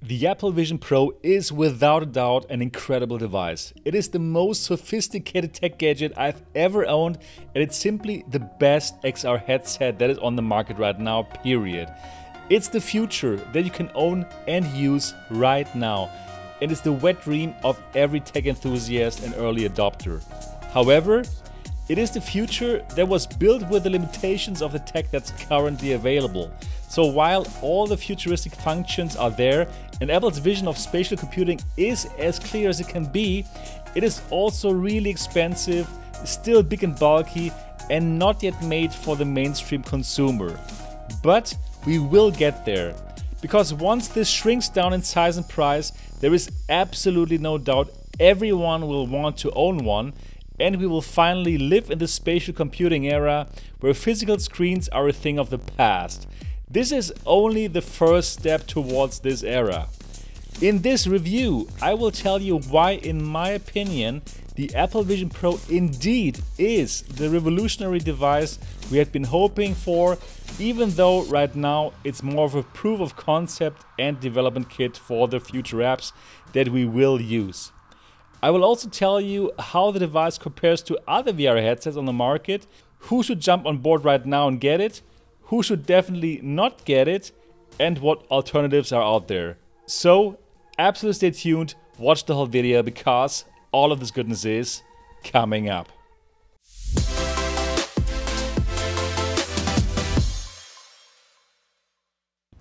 The Apple Vision Pro is without a doubt an incredible device. It is the most sophisticated tech gadget I've ever owned, and it's simply the best XR headset that is on the market right now, period. It's the future that you can own and use right now, and it's the wet dream of every tech enthusiast and early adopter. However, it is the future that was built with the limitations of the tech that's currently available. So while all the futuristic functions are there and Apple's vision of spatial computing is as clear as it can be, it is also really expensive, still big and bulky, and not yet made for the mainstream consumer. But we will get there, because once this shrinks down in size and price, there is absolutely no doubt everyone will want to own one, and we will finally live in the spatial computing era where physical screens are a thing of the past. This is only the first step towards this era. In this review, I will tell you why, in my opinion, the Apple Vision Pro indeed is the revolutionary device we had been hoping for, even though right now it's more of a proof of concept and development kit for the future apps that we will use. I will also tell you how the device compares to other VR headsets on the market, who should jump on board right now and get it, who should definitely not get it, and what alternatives are out there. So, absolutely stay tuned, watch the whole video, because all of this goodness is coming up.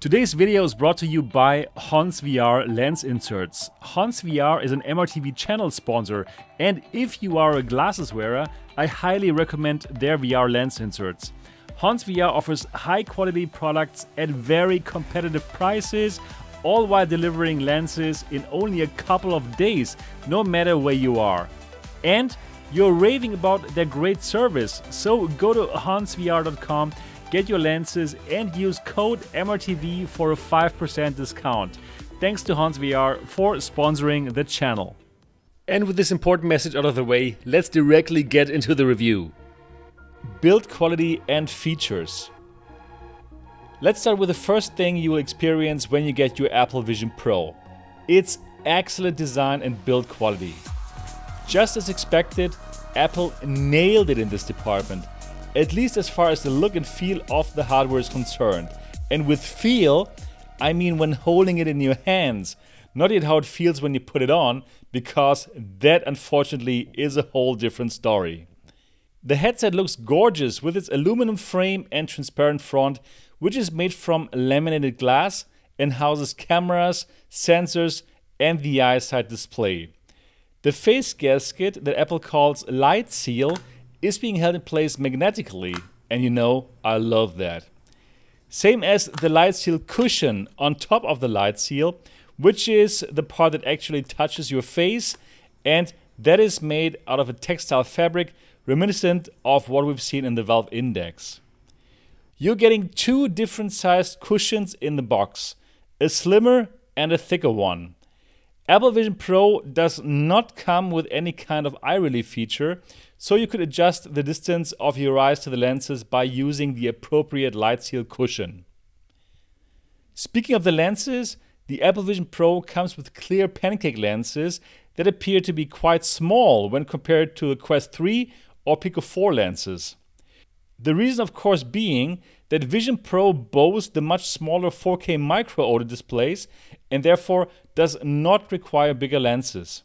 Today's video is brought to you by HonsVR lens inserts. HonsVR is an MRTV channel sponsor, and if you are a glasses wearer, I highly recommend their VR lens inserts. HonsVR offers high-quality products at very competitive prices, all while delivering lenses in only a couple of days, no matter where you are. And you're raving about their great service, so go to HonsVR.com, get your lenses, and use code MRTV for a 5% discount. Thanks to HonsVR for sponsoring the channel. And with this important message out of the way, let's directly get into the review. Build quality and features. Let's start with the first thing you will experience when you get your Apple Vision Pro. It's excellent design and build quality. Just as expected, Apple nailed it in this department, at least as far as the look and feel of the hardware is concerned. And with feel, I mean when holding it in your hands, not yet how it feels when you put it on, because that unfortunately is a whole different story. The headset looks gorgeous with its aluminum frame and transparent front, which is made from laminated glass and houses cameras, sensors, and the eyesight display. The face gasket that Apple calls Light Seal is being held in place magnetically, and you know I love that. Same as the Light Seal cushion on top of the Light Seal, which is the part that actually touches your face, and that is made out of a textile fabric reminiscent of what we've seen in the Valve Index. You're getting two different sized cushions in the box, a slimmer and a thicker one. Apple Vision Pro does not come with any kind of eye relief feature, so you could adjust the distance of your eyes to the lenses by using the appropriate Light Seal cushion. Speaking of the lenses, the Apple Vision Pro comes with clear pancake lenses that appear to be quite small when compared to the Quest 3 or Pico 4 lenses. The reason, of course, being that Vision Pro boasts the much smaller 4K micro OLED displays and therefore does not require bigger lenses.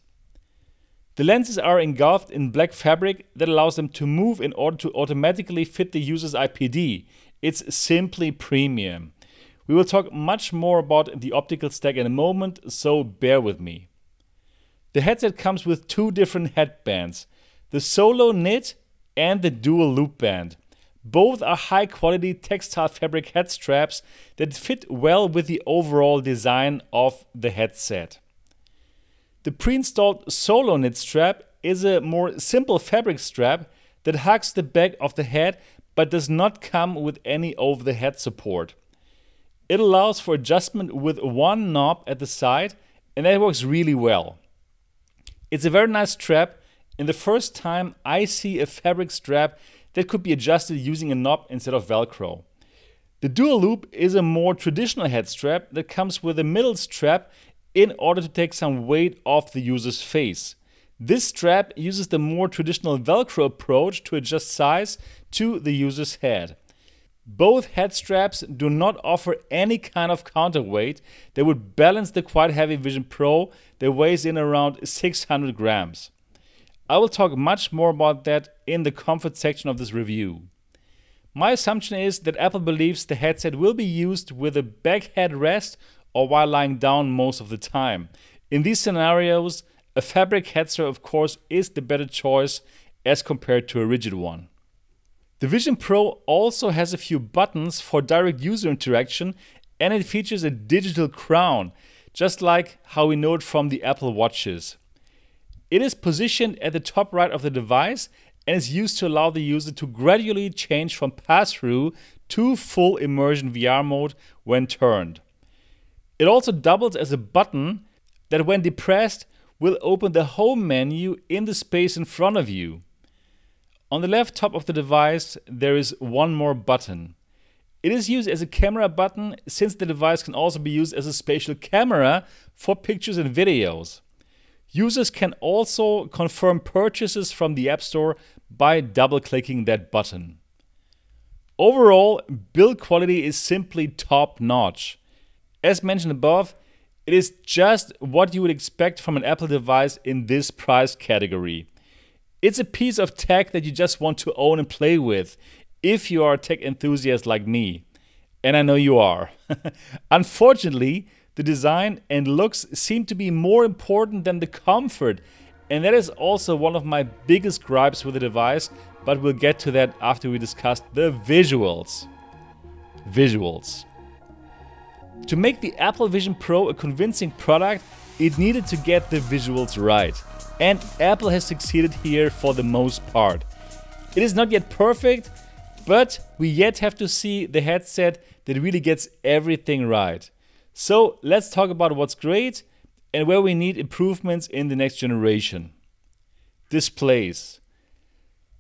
The lenses are engulfed in black fabric that allows them to move in order to automatically fit the user's IPD. It's simply premium. We will talk much more about the optical stack in a moment, so bear with me. The headset comes with two different headbands, the Solo Knit and the Dual Loop Band. Both are high-quality textile fabric head straps that fit well with the overall design of the headset. The pre-installed Solo Knit strap is a more simple fabric strap that hugs the back of the head but does not come with any over-the-head support. It allows for adjustment with one knob at the side, and that works really well. It's a very nice strap, and the first time I see a fabric strap that could be adjusted using a knob instead of Velcro. The Dual Loop is a more traditional head strap that comes with a middle strap in order to take some weight off the user's face. This strap uses the more traditional Velcro approach to adjust size to the user's head. Both head straps do not offer any kind of counterweight that would balance the quite heavy Vision Pro that weighs in around 600 grams. I will talk much more about that in the comfort section of this review. My assumption is that Apple believes the headset will be used with a back headrest or while lying down most of the time. In these scenarios, a fabric headset of course is the better choice as compared to a rigid one. The Vision Pro also has a few buttons for direct user interaction, and it features a digital crown, just like how we know it from the Apple Watches. It is positioned at the top right of the device and is used to allow the user to gradually change from pass-through to full immersion VR mode when turned. It also doubles as a button that when depressed will open the home menu in the space in front of you. On the left top of the device there is one more button. It is used as a camera button since the device can also be used as a spatial camera for pictures and videos. Users can also confirm purchases from the App Store by double-clicking that button. Overall, build quality is simply top-notch. As mentioned above, it is just what you would expect from an Apple device in this price category. It's a piece of tech that you just want to own and play with if you are a tech enthusiast like me. And I know you are. Unfortunately, the design and looks seem to be more important than the comfort, and that is also one of my biggest gripes with the device, but we'll get to that after we discuss the visuals. To make the Apple Vision Pro a convincing product, it needed to get the visuals right. And Apple has succeeded here for the most part. It is not yet perfect, but we yet have to see the headset that really gets everything right. So let's talk about what's great and where we need improvements in the next generation. Displays.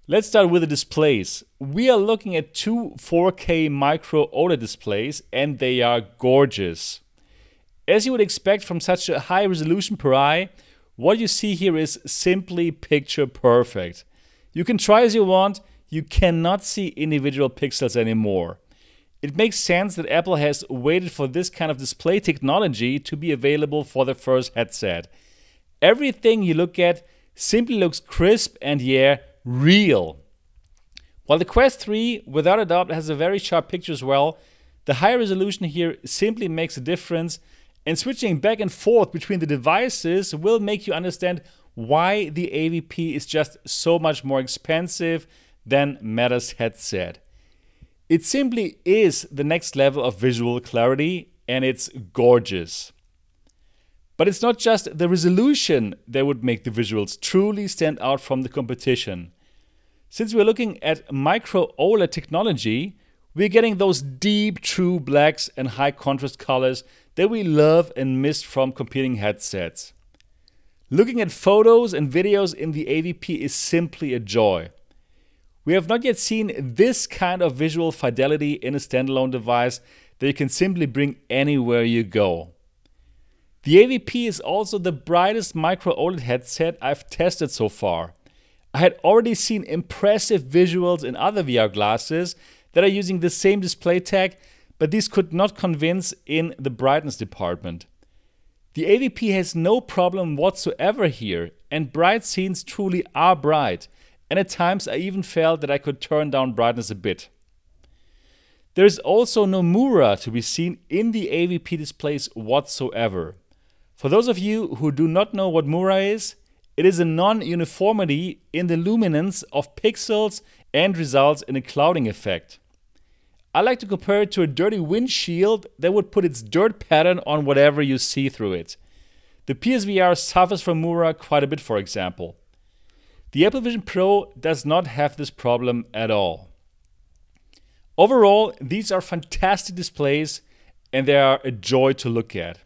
Let's start with the displays. We are looking at two 4K micro OLED displays and they are gorgeous. As you would expect from such a high resolution per eye, what you see here is simply picture perfect. You can try as you want, you cannot see individual pixels anymore. It makes sense that Apple has waited for this kind of display technology to be available for the first headset. Everything you look at simply looks crisp and real. While the Quest 3 without a doubt has a very sharp picture as well, the high resolution here simply makes a difference, and switching back and forth between the devices will make you understand why the AVP is just so much more expensive than Meta's headset. It simply is the next level of visual clarity and it's gorgeous. But it's not just the resolution that would make the visuals truly stand out from the competition. Since we're looking at micro OLED technology, we're getting those deep true blacks and high contrast colors that we love and miss from competing headsets. Looking at photos and videos in the AVP is simply a joy. We have not yet seen this kind of visual fidelity in a standalone device that you can simply bring anywhere you go. The AVP is also the brightest micro OLED headset I've tested so far. I had already seen impressive visuals in other VR glasses that are using the same display tech, but these could not convince in the brightness department. The AVP has no problem whatsoever here, and bright scenes truly are bright, and at times I even felt that I could turn down brightness a bit. There is also no Mura to be seen in the AVP displays whatsoever. For those of you who do not know what Mura is, it is a non-uniformity in the luminance of pixels and results in a clouding effect. I like to compare it to a dirty windshield that would put its dirt pattern on whatever you see through it. The PSVR suffers from Mura quite a bit, for example. The Apple Vision Pro does not have this problem at all. Overall, these are fantastic displays and they are a joy to look at.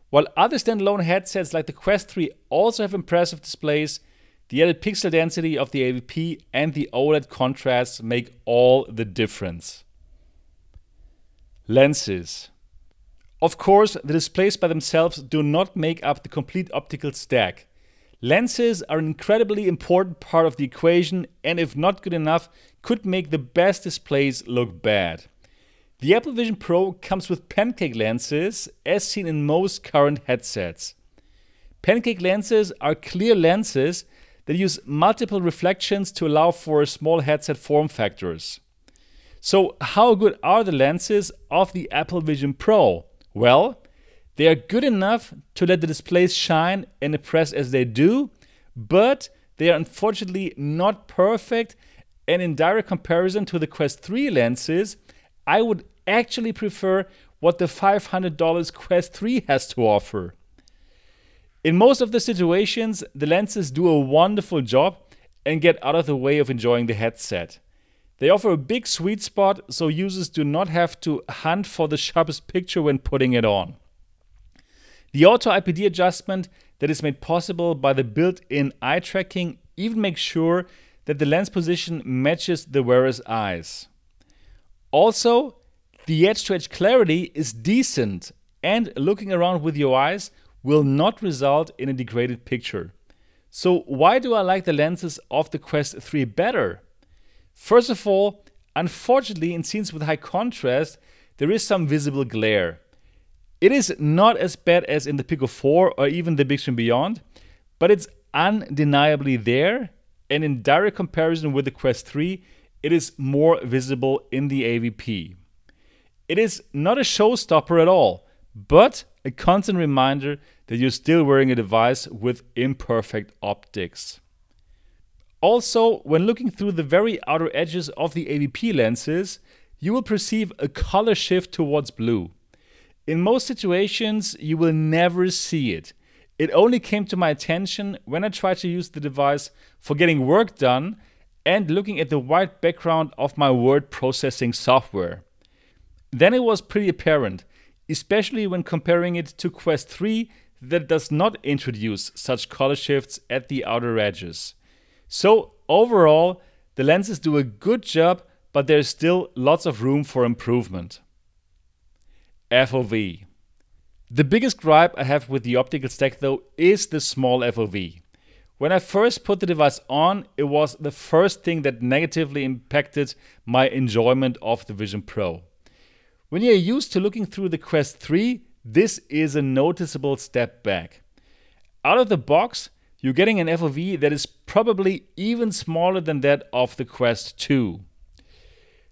While other standalone headsets like the Quest 3 also have impressive displays, the added pixel density of the AVP and the OLED contrasts make all the difference. Lenses. Of course, the displays by themselves do not make up the complete optical stack. Lenses are an incredibly important part of the equation, and if not good enough, could make the best displays look bad. The Apple Vision Pro comes with pancake lenses, as seen in most current headsets. Pancake lenses are clear lenses that use multiple reflections to allow for small headset form factors. So how good are the lenses of the Apple Vision Pro? Well, they are good enough to let the displays shine and impress as they do, but they are unfortunately not perfect, and in direct comparison to the Quest 3 lenses, I would actually prefer what the $500 Quest 3 has to offer. In most of the situations, the lenses do a wonderful job and get out of the way of enjoying the headset. They offer a big sweet spot, so users do not have to hunt for the sharpest picture when putting it on. The auto IPD adjustment that is made possible by the built-in eye tracking even makes sure that the lens position matches the wearer's eyes. Also, the edge-to-edge clarity is decent, and looking around with your eyes will not result in a degraded picture. So why do I like the lenses of the Quest 3 better? First of all, unfortunately, in scenes with high contrast, there is some visible glare. It is not as bad as in the Pico 4 or even the Big Screen Beyond, but it's undeniably there, and in direct comparison with the Quest 3, it is more visible in the AVP. It is not a showstopper at all, but a constant reminder that you're still wearing a device with imperfect optics. Also, when looking through the very outer edges of the AVP lenses, you will perceive a color shift towards blue. In most situations, you will never see it. It only came to my attention when I tried to use the device for getting work done and looking at the white background of my word processing software. Then it was pretty apparent, especially when comparing it to Quest 3 that does not introduce such color shifts at the outer edges. So overall, the lenses do a good job, but there's still lots of room for improvement. FOV. The biggest gripe I have with the optical stack though is the small FOV. When I first put the device on, it was the first thing that negatively impacted my enjoyment of the Vision Pro. When you're used to looking through the Quest 3, this is a noticeable step back. Out of the box, you're getting an FOV that is probably even smaller than that of the Quest 2.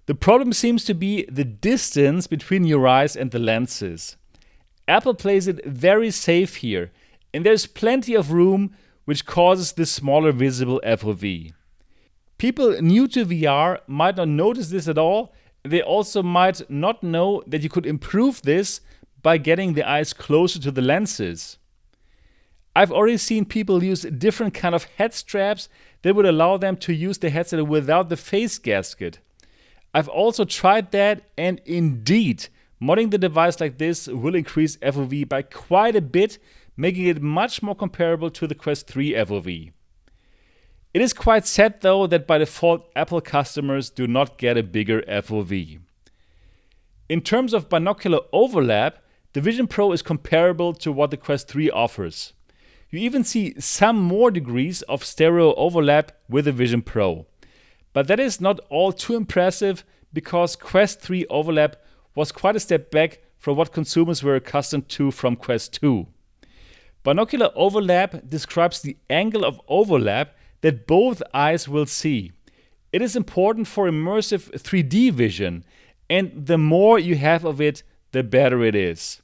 The problem seems to be the distance between your eyes and the lenses. Apple plays it very safe here, and there's plenty of room, which causes this smaller visible FOV. People new to VR might not notice this at all. They also might not know that you could improve this by getting the eyes closer to the lenses. I've already seen people use different kind of head straps that would allow them to use the headset without the face gasket. I've also tried that, and indeed, modding the device like this will increase FOV by quite a bit, making it much more comparable to the Quest 3 FOV. It is quite sad though that by default Apple customers do not get a bigger FOV. In terms of binocular overlap, the Vision Pro is comparable to what the Quest 3 offers. You even see some more degrees of stereo overlap with the Vision Pro. But that is not all too impressive because Quest 3 overlap was quite a step back from what consumers were accustomed to from Quest 2. Binocular overlap describes the angle of overlap that both eyes will see. It is important for immersive 3D vision, and the more you have of it, the better it is.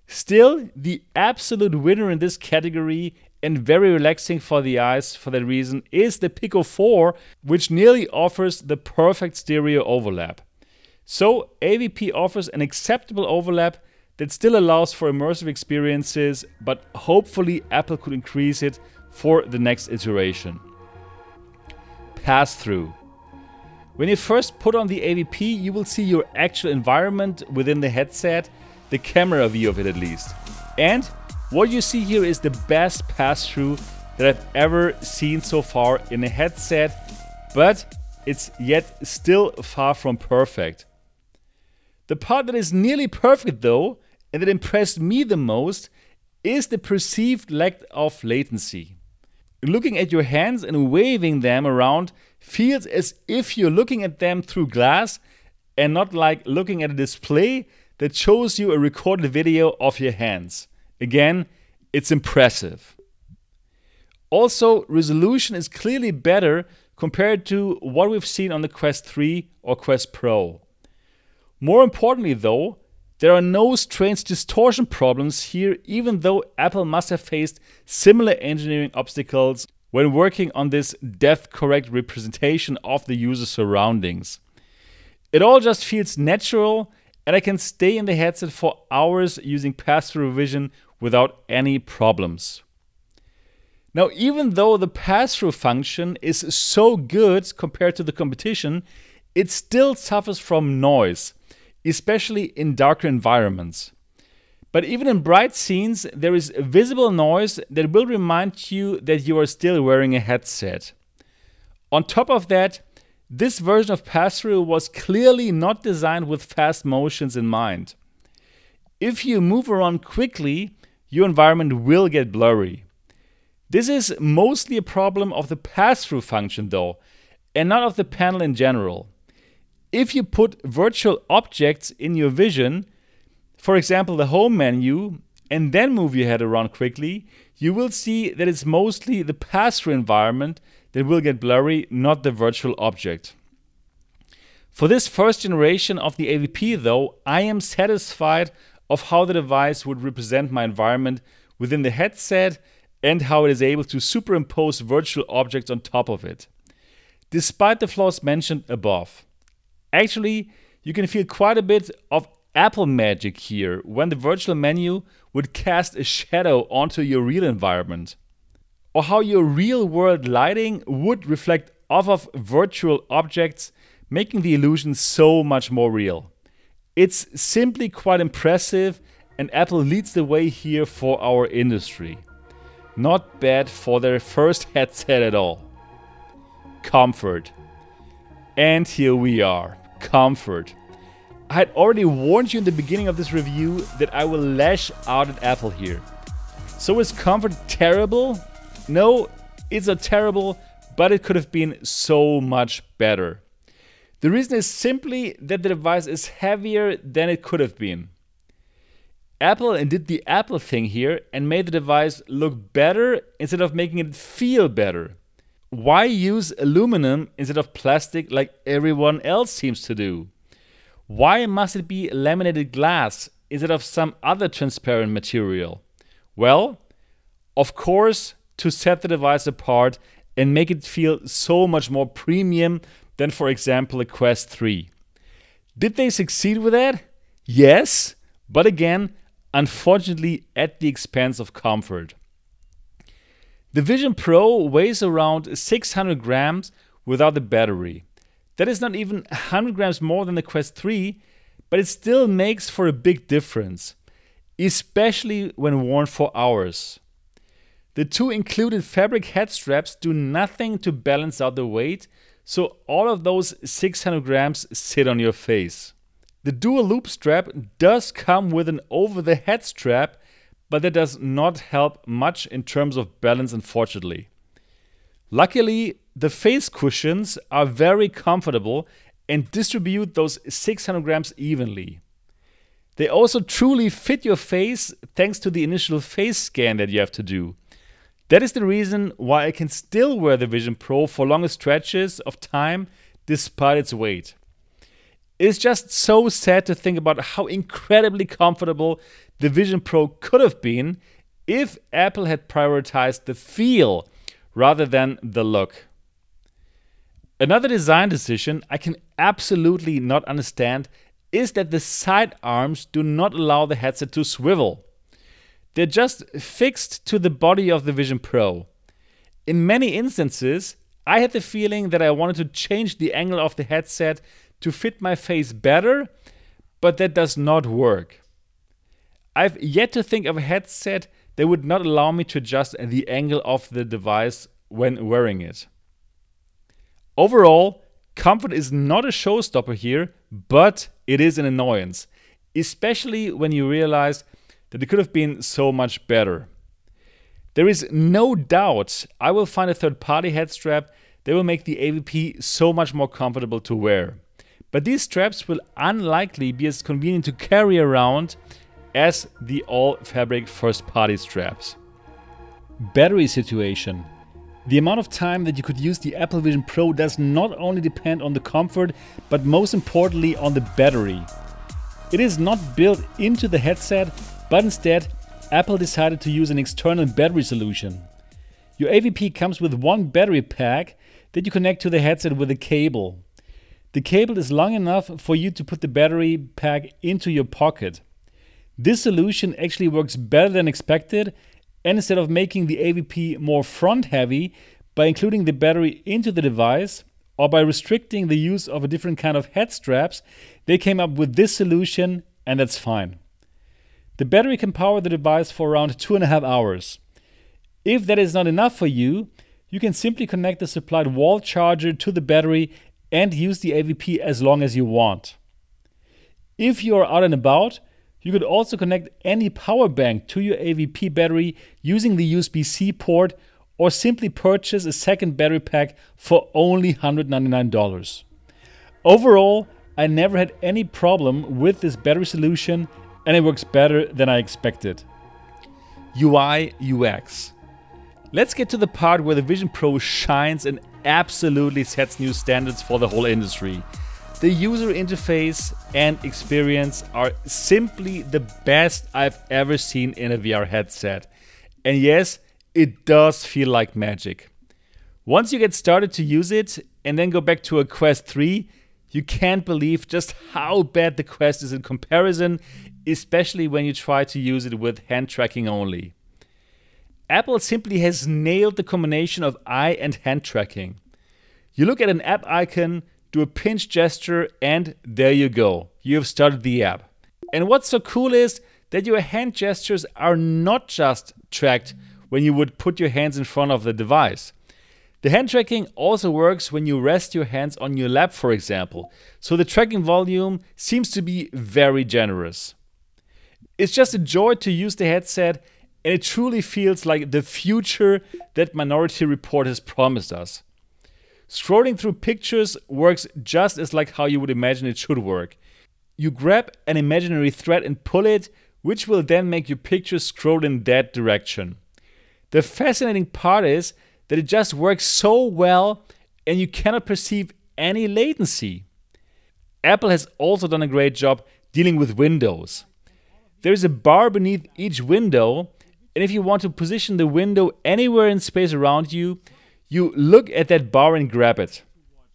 Still, the absolute winner in this category and very relaxing for the eyes for that reason is the Pico 4, which nearly offers the perfect stereo overlap. So AVP offers an acceptable overlap that still allows for immersive experiences, but hopefully Apple could increase it for the next iteration. Pass-through. When you first put on the AVP, you will see your actual environment within the headset, the camera view of it at least. And what you see here is the best pass-through that I've ever seen so far in a headset, but it's yet still far from perfect. The part that is nearly perfect though and that impressed me the most is the perceived lack of latency. Looking at your hands and waving them around feels as if you're looking at them through glass and not like looking at a display that shows you a recorded video of your hands. Again, it's impressive. Also, resolution is clearly better compared to what we've seen on the Quest 3 or Quest Pro. More importantly though, there are no strange distortion problems here, even though Apple must have faced similar engineering obstacles when working on this depth-correct representation of the user's surroundings. It all just feels natural, and I can stay in the headset for hours using pass-through vision without any problems. Now, even though the pass-through function is so good compared to the competition, it still suffers from noise, especially in darker environments. But even in bright scenes, there is visible noise that will remind you that you are still wearing a headset. On top of that, this version of pass-through was clearly not designed with fast motions in mind. If you move around quickly, your environment will get blurry. This is mostly a problem of the pass-through function though, and not of the panel in general. If you put virtual objects in your vision, for example the home menu, and then move your head around quickly, you will see that it's mostly the pass-through environment that will get blurry, not the virtual object. For this first generation of the AVP though, I am satisfied of how the device would represent my environment within the headset and how it is able to superimpose virtual objects on top of it, despite the flaws mentioned above. Actually, you can feel quite a bit of Apple magic here when the virtual menu would cast a shadow onto your real environment, or how your real-world lighting would reflect off of virtual objects, making the illusion so much more real. It's simply quite impressive, and Apple leads the way here for our industry. Not bad for their first headset at all. Comfort. And here we are. Comfort. I had already warned you in the beginning of this review that I will lash out at Apple here. So is comfort terrible? No, it's not terrible, but it could have been so much better. The reason is simply that the device is heavier than it could have been. Apple did the Apple thing here and made the device look better instead of making it feel better. Why use aluminum instead of plastic like everyone else seems to do? Why must it be laminated glass instead of some other transparent material? Well, of course, to set the device apart and make it feel so much more premium than, for example, a Quest 3. Did they succeed with that? Yes, but again, unfortunately at the expense of comfort. The Vision Pro weighs around 600 grams without the battery. That is not even 100 grams more than the Quest 3, but it still makes for a big difference, especially when worn for hours. The two included fabric head straps do nothing to balance out the weight, so all of those 600 grams sit on your face. The dual loop strap does come with an over-the-head strap, but that does not help much in terms of balance, unfortunately. Luckily, the face cushions are very comfortable and distribute those 600 grams evenly. They also truly fit your face thanks to the initial face scan that you have to do. That is the reason why I can still wear the Vision Pro for longer stretches of time despite its weight. It's just so sad to think about how incredibly comfortable the Vision Pro could have been if Apple had prioritized the feel rather than the look. Another design decision I can absolutely not understand is that the side arms do not allow the headset to swivel. They're just fixed to the body of the Vision Pro. In many instances, I had the feeling that I wanted to change the angle of the headset to fit my face better, but that does not work. I've yet to think of a headset that would not allow me to adjust the angle of the device when wearing it. Overall, comfort is not a showstopper here, but it is an annoyance. especially when you realize that it could have been so much better. There is no doubt I will find a third-party head strap that will make the AVP so much more comfortable to wear. But these straps will unlikely be as convenient to carry around as the all-fabric first-party straps. Battery situation. The amount of time that you could use the Apple Vision Pro does not only depend on the comfort, but most importantly on the battery. It is not built into the headset, but instead Apple decided to use an external battery solution. Your AVP comes with one battery pack that you connect to the headset with a cable. The cable is long enough for you to put the battery pack into your pocket. This solution actually works better than expected, and instead of making the AVP more front heavy by including the battery into the device or by restricting the use of a different kind of head straps, they came up with this solution, and that's fine. The battery can power the device for around 2.5 hours. If that is not enough for you, you can simply connect the supplied wall charger to the battery and use the AVP as long as you want. If you are out and about, you could also connect any power bank to your AVP battery using the USB-C port, or simply purchase a second battery pack for only $199. Overall, I never had any problem with this battery solution, and it works better than I expected. UI UX. Let's get to the part where the Vision Pro shines and absolutely sets new standards for the whole industry. The user interface and experience are simply the best I've ever seen in a VR headset. And yes, it does feel like magic. Once you get started to use it and then go back to a Quest 3, you can't believe just how bad the Quest is in comparison, especially when you try to use it with hand tracking only. Apple simply has nailed the combination of eye and hand tracking. You look at an app icon, do a pinch gesture, and there you go. You have started the app. And what's so cool is that your hand gestures are not just tracked when you would put your hands in front of the device. The hand tracking also works when you rest your hands on your lap, for example. So the tracking volume seems to be very generous. It's just a joy to use the headset, and it truly feels like the future that Minority Report has promised us. Scrolling through pictures works just as like how you would imagine it should work. You grab an imaginary thread and pull it, which will then make your picture scroll in that direction. The fascinating part is that it just works so well and you cannot perceive any latency. Apple has also done a great job dealing with windows. There is a bar beneath each window, and if you want to position the window anywhere in space around you, you look at that bar and grab it.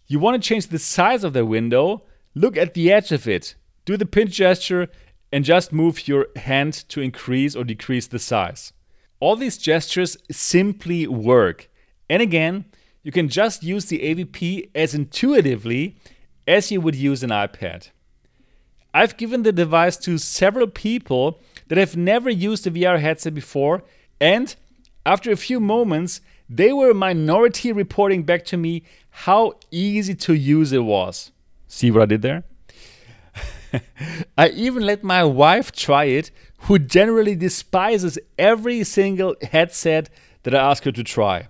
You want to change the size of the window, look at the edge of it, do the pinch gesture, and just move your hand to increase or decrease the size. All these gestures simply work. And again, you can just use the AVP as intuitively as you would use an iPad. I've given the device to several people that have never used a VR headset before, and after a few moments, they were Minority reporting back to me how easy to use it was. See what I did there? I even let my wife try it, who generally despises every single headset that I ask her to try.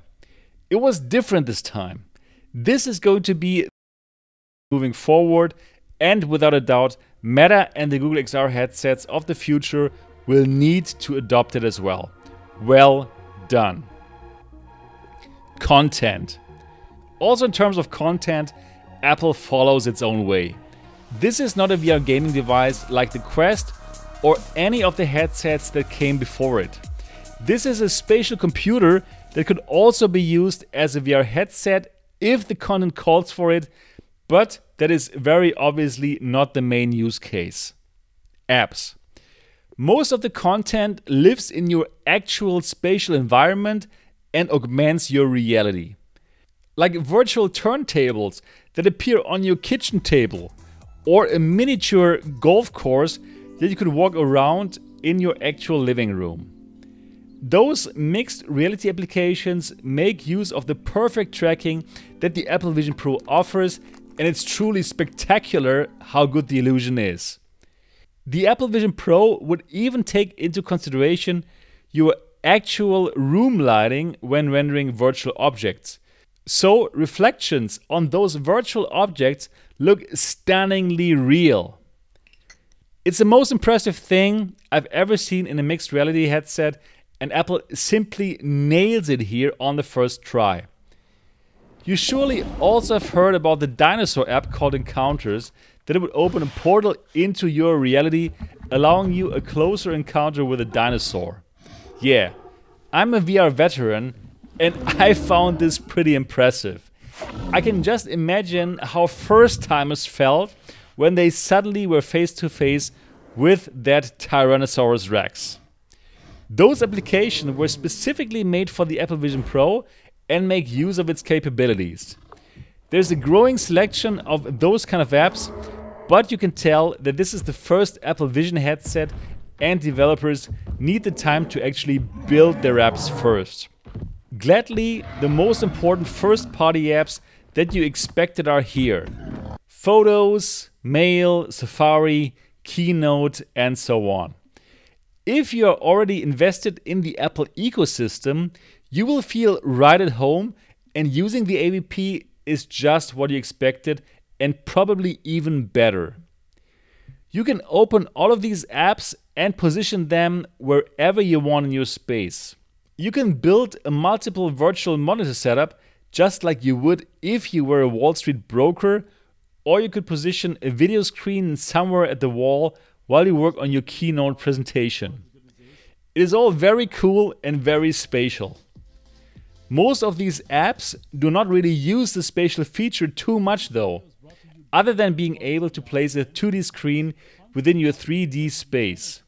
It was different this time. This is going to be moving forward, and without a doubt, Meta and the Google XR headsets of the future will need to adopt it as well. Well done. Content. Also in terms of content, Apple follows its own way. This is not a VR gaming device like the Quest or any of the headsets that came before it. This is a spatial computer that could also be used as a VR headset if the content calls for it, but that is very obviously not the main use case. Apps. Most of the content lives in your actual spatial environment and augments your reality. Like virtual turntables that appear on your kitchen table, or a miniature golf course that you could walk around in your actual living room. Those mixed reality applications make use of the perfect tracking that the Apple Vision Pro offers, and it's truly spectacular how good the illusion is. The Apple Vision Pro would even take into consideration your actual room lighting when rendering virtual objects. So reflections on those virtual objects look stunningly real. It's the most impressive thing I've ever seen in a mixed reality headset, and Apple simply nails it here on the first try. You surely also have heard about the dinosaur app called Encounters, that it would open a portal into your reality, allowing you a closer encounter with a dinosaur. Yeah, I'm a VR veteran, and I found this pretty impressive. I can just imagine how first-timers felt when they suddenly were face to face with that Tyrannosaurus Rex. Those applications were specifically made for the Apple Vision Pro and make use of its capabilities. There's a growing selection of those kind of apps, but you can tell that this is the first Apple Vision headset and developers need the time to actually build their apps first. Gladly, the most important first-party apps that you expected are here. Photos, Mail, Safari, Keynote, and so on. If you are already invested in the Apple ecosystem, you will feel right at home, and using the AVP is just what you expected and probably even better. You can open all of these apps and position them wherever you want in your space. You can build a multiple virtual monitor setup just like you would if you were a Wall Street broker, or you could position a video screen somewhere at the wall while you work on your keynote presentation. It is all very cool and very spatial. Most of these apps do not really use the spatial feature too much though, other than being able to place a 2D screen within your 3D space.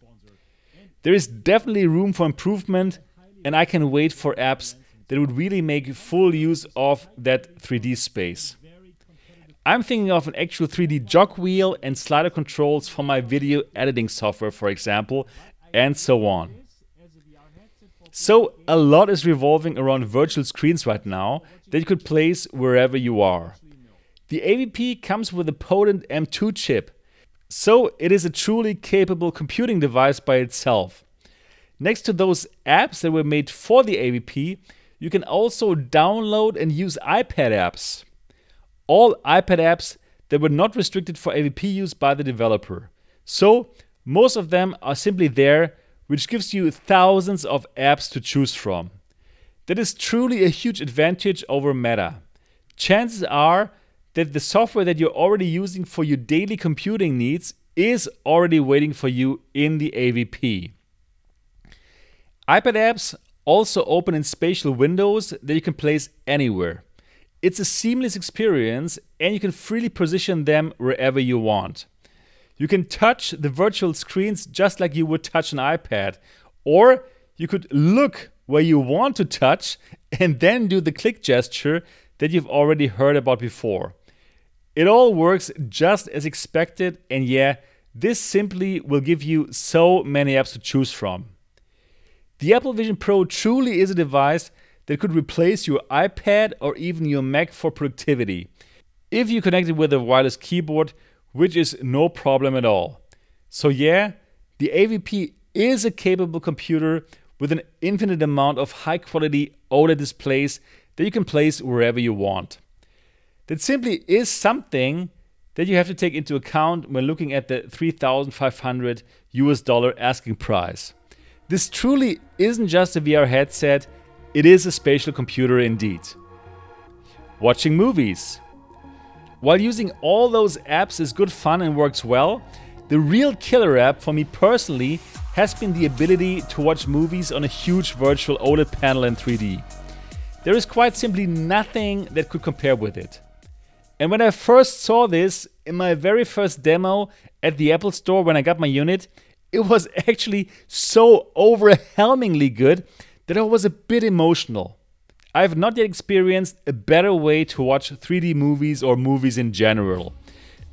There is definitely room for improvement, and I can wait for apps that would really make full use of that 3D space. I'm thinking of an actual 3D jog wheel and slider controls for my video editing software, for example, and so on. So a lot is revolving around virtual screens right now that you could place wherever you are. The AVP comes with a potent M2 chip, so it is a truly capable computing device by itself. Next to those apps that were made for the AVP, you can also download and use iPad apps. All iPad apps that were not restricted for AVP use by the developer. So most of them are simply there, which gives you thousands of apps to choose from. That is truly a huge advantage over Meta. Chances are that the software that you're already using for your daily computing needs is already waiting for you in the AVP. iPad apps also open in spatial windows that you can place anywhere. It's a seamless experience, and you can freely position them wherever you want. You can touch the virtual screens just like you would touch an iPad, or you could look where you want to touch and then do the click gesture that you've already heard about before. It all works just as expected, and yeah, this simply will give you so many apps to choose from. The Apple Vision Pro truly is a device that could replace your iPad or even your Mac for productivity, if you connect it with a wireless keyboard, which is no problem at all. So yeah, the AVP is a capable computer with an infinite amount of high quality OLED displays that you can place wherever you want. That simply is something that you have to take into account when looking at the $3,500 US asking price. This truly isn't just a VR headset, it is a spatial computer indeed. Watching movies. While using all those apps is good fun and works well, the real killer app for me personally has been the ability to watch movies on a huge virtual OLED panel in 3D. There is quite simply nothing that could compare with it. And when I first saw this in my very first demo at the Apple Store when I got my unit, it was actually so overwhelmingly good that I was a bit emotional. I have not yet experienced a better way to watch 3D movies or movies in general.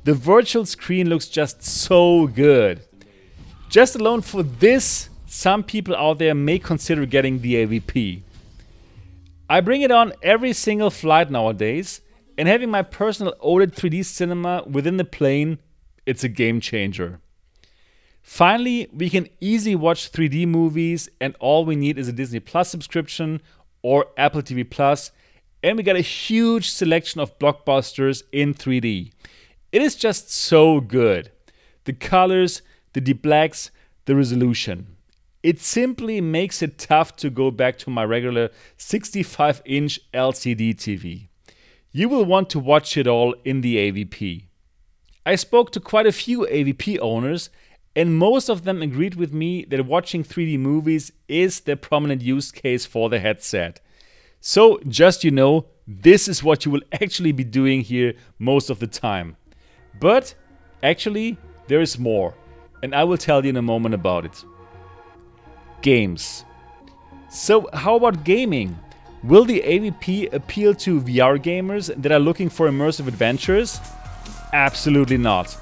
The virtual screen looks just so good. Just alone for this, some people out there may consider getting the AVP. I bring it on every single flight nowadays, and having my personal OLED 3D cinema within the plane, it's a game changer. Finally, we can easily watch 3D movies, and all we need is a Disney Plus subscription or Apple TV Plus, and we got a huge selection of blockbusters in 3D. It is just so good. The colors, the deep blacks, the resolution. It simply makes it tough to go back to my regular 65-inch LCD TV. You will want to watch it all in the AVP. I spoke to quite a few AVP owners, and most of them agreed with me that watching 3D movies is the prominent use case for the headset. So just you know, this is what you will actually be doing here most of the time. But actually, there is more, and I will tell you in a moment about it. Games. So how about gaming? Will the AVP appeal to VR gamers that are looking for immersive adventures? Absolutely not.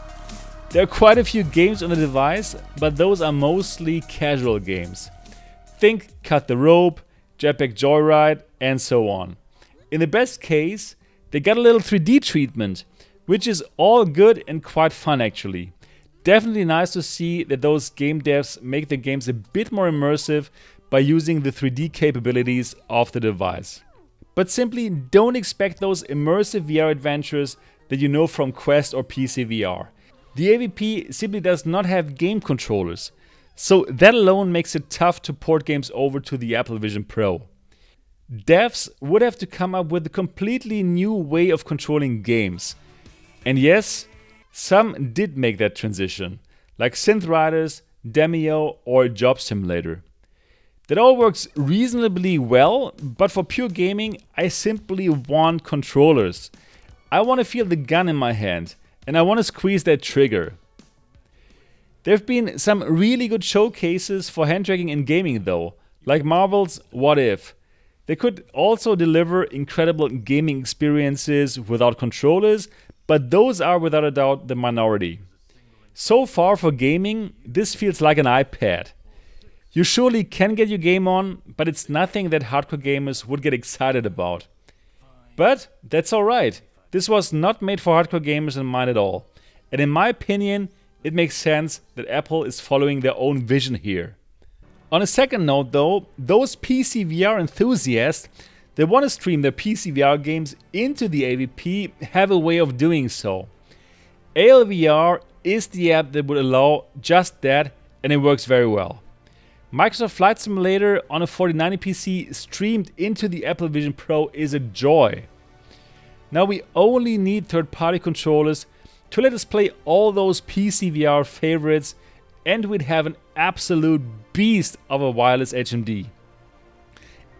There are quite a few games on the device, but those are mostly casual games. Think Cut the Rope, Jetpack Joyride, and so on. In the best case, they got a little 3D treatment, which is all good and quite fun actually. Definitely nice to see that those game devs make the games a bit more immersive by using the 3D capabilities of the device. But simply don't expect those immersive VR adventures that you know from Quest or PC VR. The AVP simply does not have game controllers, so that alone makes it tough to port games over to the Apple Vision Pro. Devs would have to come up with a completely new way of controlling games. And yes, some did make that transition, like Synth Riders, Demio, or Job Simulator. That all works reasonably well, but for pure gaming, I simply want controllers. I want to feel the gun in my hand, and I want to squeeze that trigger. There have been some really good showcases for hand tracking in gaming though, like Marvel's What If. They could also deliver incredible gaming experiences without controllers, but those are without a doubt the minority. So far for gaming, this feels like an iPad. You surely can get your game on, but it's nothing that hardcore gamers would get excited about. But that's alright. This was not made for hardcore gamers in mind at all. And in my opinion, it makes sense that Apple is following their own vision here. On a second note though, those PC VR enthusiasts that want to stream their PC VR games into the AVP have a way of doing so. ALVR is the app that would allow just that, and it works very well. Microsoft Flight Simulator on a 4090 PC streamed into the Apple Vision Pro is a joy. Now we only need third-party controllers to let us play all those PC VR favorites, and we'd have an absolute beast of a wireless HMD.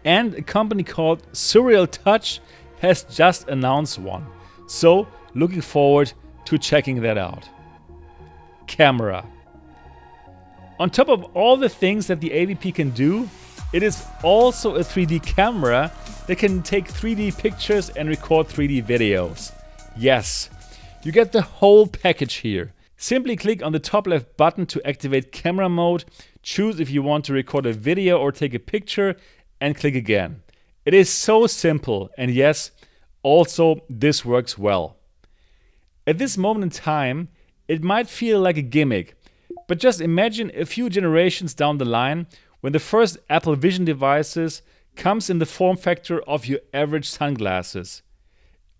And a company called Surreal Touch has just announced one. So looking forward to checking that out. Camera. On top of all the things that the AVP can do, it is also a 3D camera that can take 3D pictures and record 3D videos. Yes, you get the whole package here. Simply click on the top left button to activate camera mode, choose if you want to record a video or take a picture, and click again. It is so simple, and yes, also this works well. At this moment in time, it might feel like a gimmick, but just imagine a few generations down the line when the first Apple Vision devices comes in the form factor of your average sunglasses.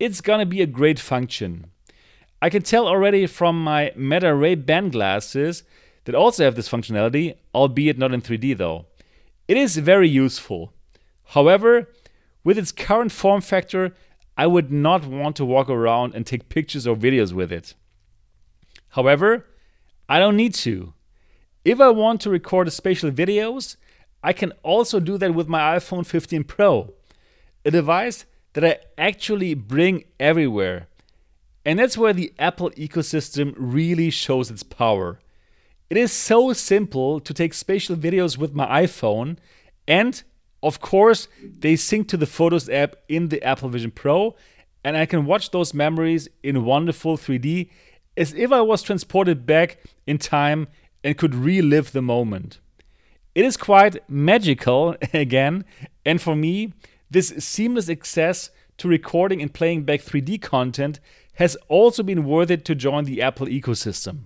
It's gonna be a great function. I can tell already from my Meta Ray-Ban glasses that also have this functionality, albeit not in 3D though. It is very useful. However, with its current form factor, I would not want to walk around and take pictures or videos with it. However, I don't need to. If I want to record spatial videos, I can also do that with my iPhone 15 Pro, a device that I actually bring everywhere. And that's where the Apple ecosystem really shows its power. It is so simple to take spatial videos with my iPhone, and of course they sync to the Photos app in the Apple Vision Pro, and I can watch those memories in wonderful 3D as if I was transported back in time and could relive the moment. It is quite magical again, and for me, this seamless access to recording and playing back 3D content has also been worth it to join the Apple ecosystem.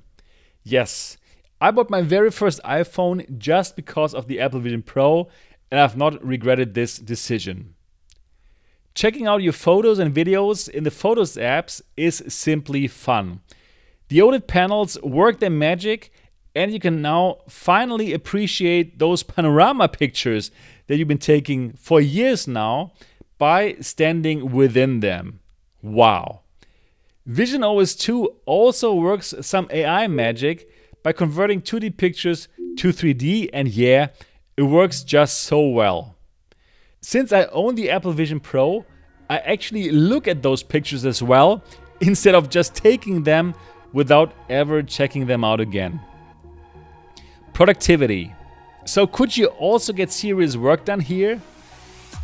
Yes, I bought my very first iPhone just because of the Apple Vision Pro, and I've not regretted this decision. Checking out your photos and videos in the Photos apps is simply fun. The OLED panels work their magic, and you can now finally appreciate those panorama pictures that you've been taking for years now by standing within them. Wow. Vision OS 2 also works some AI magic by converting 2D pictures to 3D, and yeah, it works just so well. Since I own the Apple Vision Pro, I actually look at those pictures as well, instead of just taking them without ever checking them out again. Productivity. So could you also get serious work done here?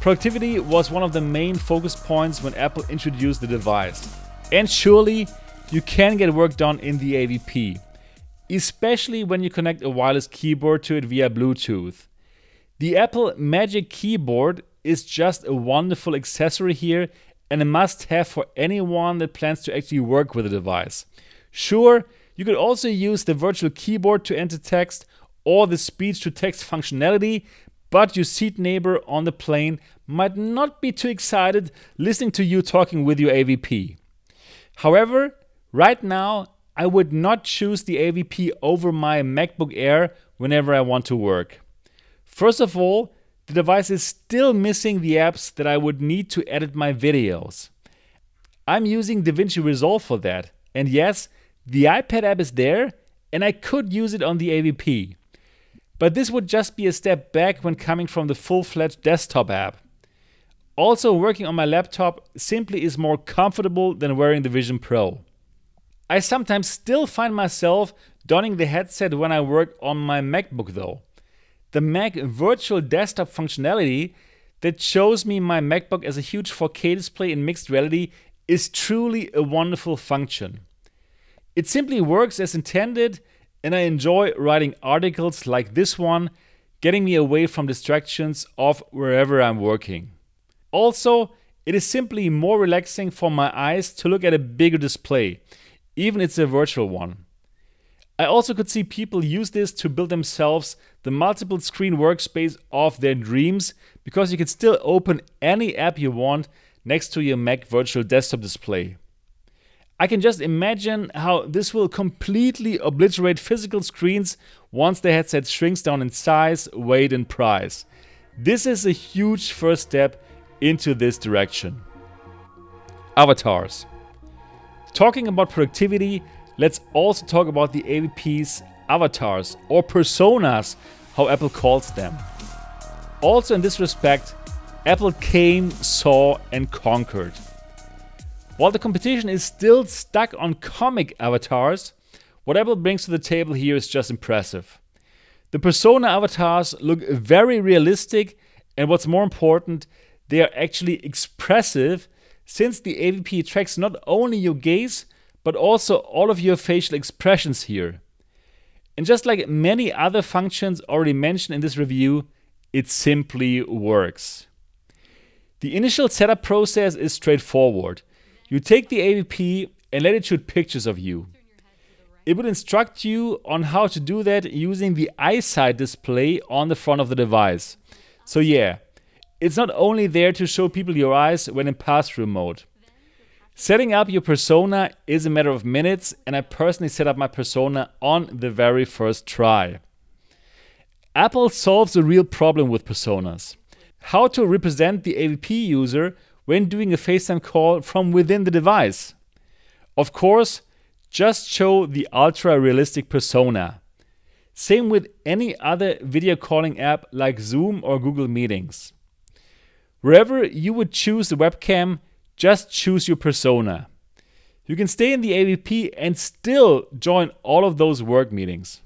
Productivity was one of the main focus points when Apple introduced the device. And surely you can get work done in the AVP, especially when you connect a wireless keyboard to it via Bluetooth. The Apple Magic Keyboard is just a wonderful accessory here and a must-have for anyone that plans to actually work with the device. Sure, you could also use the virtual keyboard to enter text or the speech-to-text functionality, but your seat neighbor on the plane might not be too excited listening to you talking with your AVP. However, right now, I would not choose the AVP over my MacBook Air whenever I want to work. First of all, the device is still missing the apps that I would need to edit my videos. I'm using DaVinci Resolve for that, and yes, the iPad app is there, and I could use it on the AVP. But this would just be a step back when coming from the full-fledged desktop app. Also, working on my laptop simply is more comfortable than wearing the Vision Pro. I sometimes still find myself donning the headset when I work on my MacBook though. The Mac Virtual Desktop functionality that shows me my MacBook as a huge 4K display in mixed reality is truly a wonderful function. It simply works as intended, and I enjoy writing articles like this one, getting me away from distractions of wherever I'm working. Also, it is simply more relaxing for my eyes to look at a bigger display, even if it's a virtual one. I also could see people use this to build themselves the multiple screen workspace of their dreams, because you can still open any app you want next to your Mac Virtual Desktop display. I can just imagine how this will completely obliterate physical screens once the headset shrinks down in size, weight, and price. This is a huge first step into this direction. Avatars. Talking about productivity, let's also talk about the AVP's avatars, or personas, how Apple calls them. Also in this respect, Apple came, saw, and conquered. While the competition is still stuck on comic avatars, what Apple brings to the table here is just impressive. The persona avatars look very realistic, and what's more important, they are actually expressive, since the AVP tracks not only your gaze, but also all of your facial expressions here. And just like many other functions already mentioned in this review, it simply works. The initial setup process is straightforward. You take the AVP and let it shoot pictures of you. It would instruct you on how to do that using the eyesight display on the front of the device. So yeah, it's not only there to show people your eyes when in pass-through mode. Setting up your persona is a matter of minutes, and I personally set up my persona on the very first try. Apple solves a real problem with personas. How to represent the AVP user when doing a FaceTime call from within the device. Of course, just show the ultra-realistic persona. Same with any other video calling app like Zoom or Google Meetings. Wherever you would choose the webcam, just choose your persona. You can stay in the AVP and still join all of those work meetings.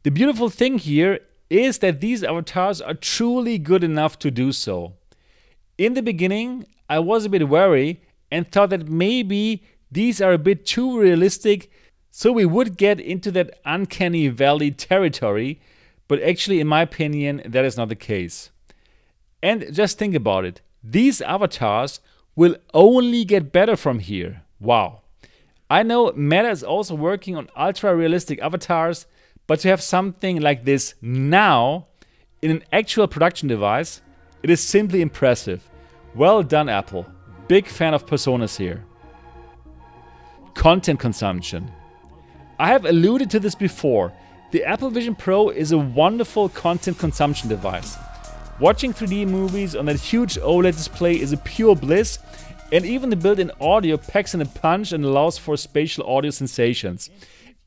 The beautiful thing here is that these avatars are truly good enough to do so. In the beginning, I was a bit wary and thought that maybe these are a bit too realistic, so we would get into that uncanny valley territory, but actually in my opinion that is not the case. And just think about it. These avatars will only get better from here. Wow. I know Meta is also working on ultra-realistic avatars, but to have something like this now in an actual production device, it is simply impressive. Well done, Apple. Big fan of personas here. Content consumption. I have alluded to this before. The Apple Vision Pro is a wonderful content consumption device. Watching 3D movies on that huge OLED display is a pure bliss, and even the built-in audio packs in a punch and allows for spatial audio sensations.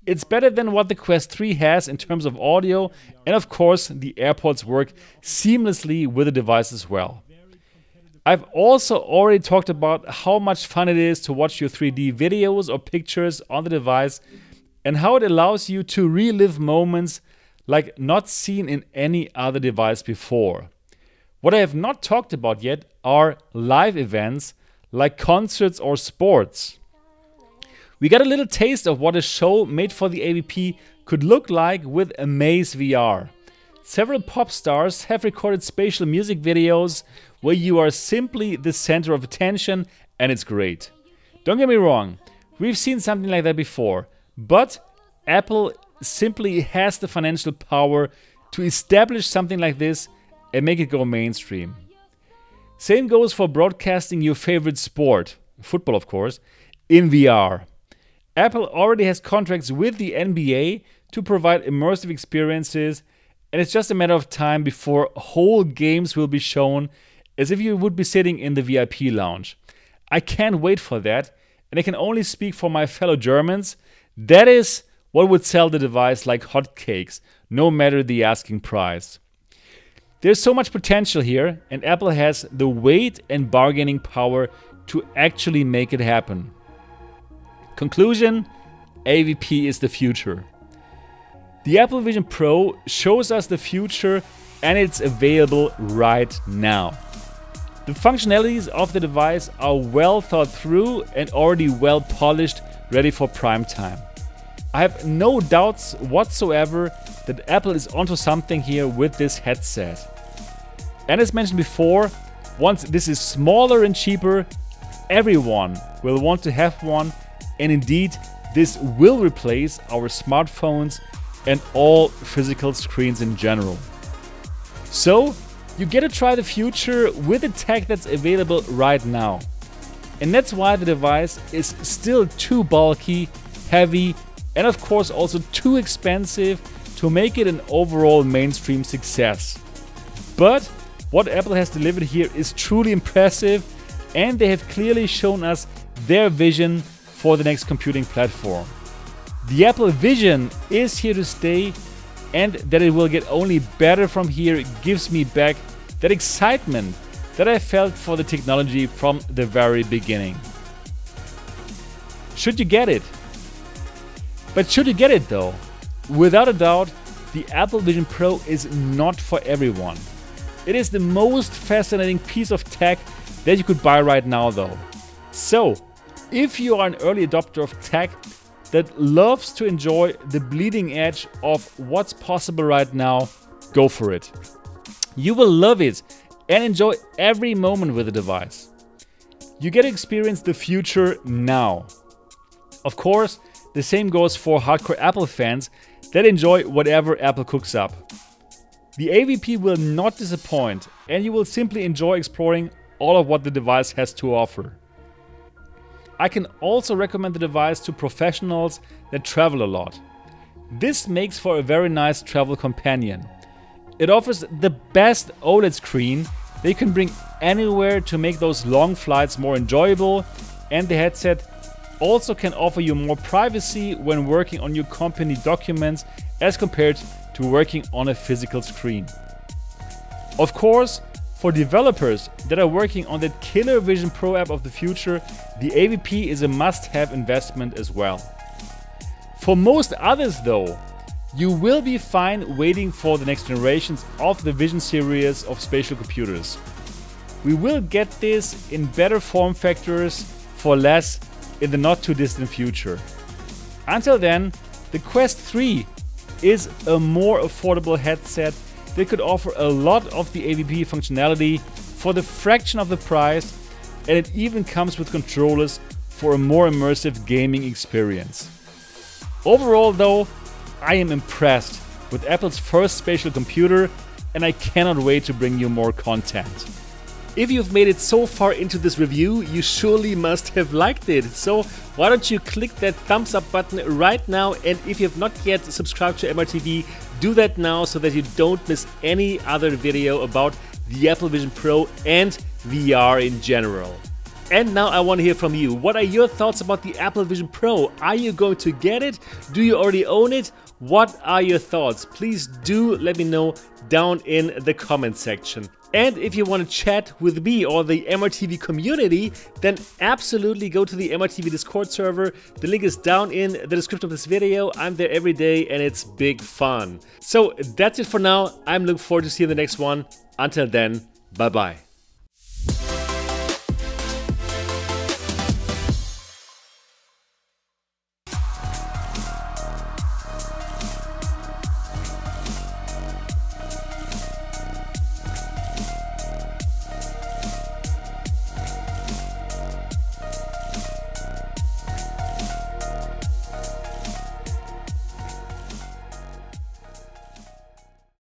It's better than what the Quest 3 has in terms of audio, and of course the AirPods work seamlessly with the device as well. I've also already talked about how much fun it is to watch your 3D videos or pictures on the device, and how it allows you to relive moments like not seen in any other device before. What I have not talked about yet are live events like concerts or sports. We got a little taste of what a show made for the AVP could look like with Amaze VR. Several pop stars have recorded spatial music videos where you are simply the center of attention, and it's great. Don't get me wrong, we've seen something like that before, but Apple simply has the financial power to establish something like this and make it go mainstream. Same goes for broadcasting your favorite sport, football of course, in VR. Apple already has contracts with the NBA to provide immersive experiences, and it's just a matter of time before whole games will be shown as if you would be sitting in the VIP lounge. I can't wait for that, and I can only speak for my fellow Germans. That is what would sell the device like hotcakes, no matter the asking price. There's so much potential here, and Apple has the weight and bargaining power to actually make it happen. Conclusion: AVP is the future. The Apple Vision Pro shows us the future, and it's available right now. The functionalities of the device are well thought through and already well polished, ready for prime time. I have no doubts whatsoever that Apple is onto something here with this headset. And as mentioned before, once this is smaller and cheaper, everyone will want to have one, and indeed, this will replace our smartphones and all physical screens in general. So, you get to try the future with the tech that's available right now. And that's why the device is still too bulky, heavy, and of course also too expensive to make it an overall mainstream success. But what Apple has delivered here is truly impressive, and they have clearly shown us their vision for the next computing platform. The Apple Vision is here to stay, and that it will get only better from here gives me back that excitement that I felt for the technology from the very beginning. Should you get it? But should you get it though? Without a doubt, the Apple Vision Pro is not for everyone. It is the most fascinating piece of tech that you could buy right now though. So, if you are an early adopter of tech that loves to enjoy the bleeding edge of what's possible right now, go for it. You will love it and enjoy every moment with the device. You get to experience the future now. Of course, the same goes for hardcore Apple fans that enjoy whatever Apple cooks up. The AVP will not disappoint, and you will simply enjoy exploring all of what the device has to offer. I can also recommend the device to professionals that travel a lot. This makes for a very nice travel companion. It offers the best OLED screen that you can bring anywhere to make those long flights more enjoyable, and the headset also can offer you more privacy when working on your company documents as compared to working on a physical screen. Of course, for developers that are working on that killer Vision Pro app of the future, the AVP is a must-have investment as well. For most others though, you will be fine waiting for the next generations of the Vision series of spatial computers. We will get this in better form factors for less in the not too distant future. Until then, the Quest 3 is a more affordable headset that could offer a lot of the AVP functionality for the fraction of the price, and it even comes with controllers for a more immersive gaming experience. Overall though, I am impressed with Apple's first spatial computer, and I cannot wait to bring you more content. If you've made it so far into this review, you surely must have liked it. So why don't you click that thumbs up button right now, and if you have not yet subscribed to MRTV, do that now so that you don't miss any other video about the Apple Vision Pro and VR in general. And now I want to hear from you. What are your thoughts about the Apple Vision Pro? Are you going to get it? Do you already own it? What are your thoughts? Please do let me know down in the comment section. And if you want to chat with me or the MRTV community, then absolutely go to the MRTV Discord server. The link is down in the description of this video. I'm there every day and it's big fun. So that's it for now. I'm looking forward to seeing the next one. Until then, bye bye.